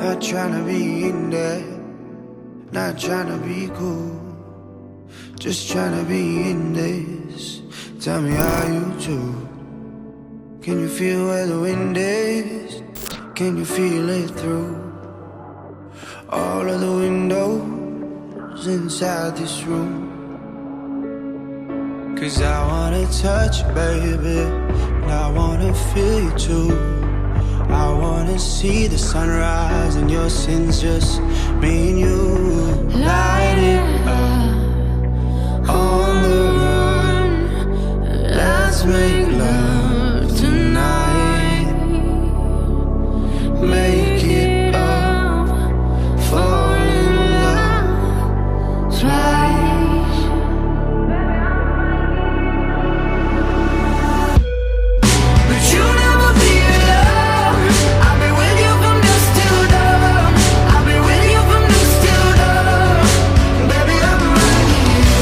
Not tryna be in there, not tryna be cool, just tryna be in this. Tell me how you do. Can you feel where the wind is? Can you feel it through all of the windows inside this room? 'Cause I wanna touch you, baby, and I wanna feel you too. I wanna see the sunrise and your sins, just me and you. Light it up on the run. Let's make love tonight. Make it up, fall in love twice. But you never be alone. I'll be with you from dusk till dawn. I'll be with you from dusk till dawn. Baby, I'm right here.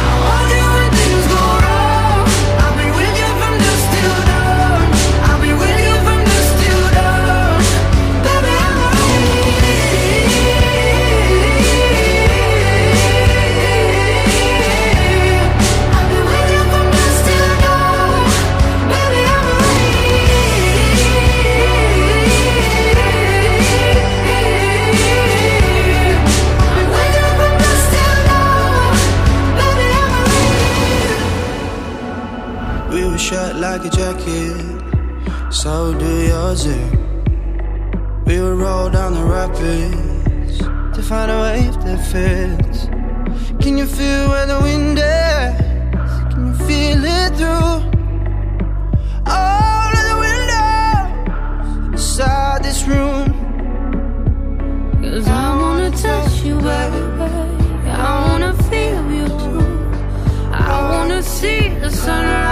I want you when things go wrong. I'll be with you from dusk till dawn. I'll be with you from dusk till dawn. Baby, I'm right here. I'll be with you from dusk till dawn. Baby, I'm right here. I'll be with you from dusk till dawn. Baby, I'm right here. We were shut like a jacket, so do yours. We would roll down the rapids to find a wave that fits. Can you feel where the wind is? Can you feel it through all of the windows inside this room? 'Cause I wanna touch you, baby. I wanna feel you too. I wanna see the sunrise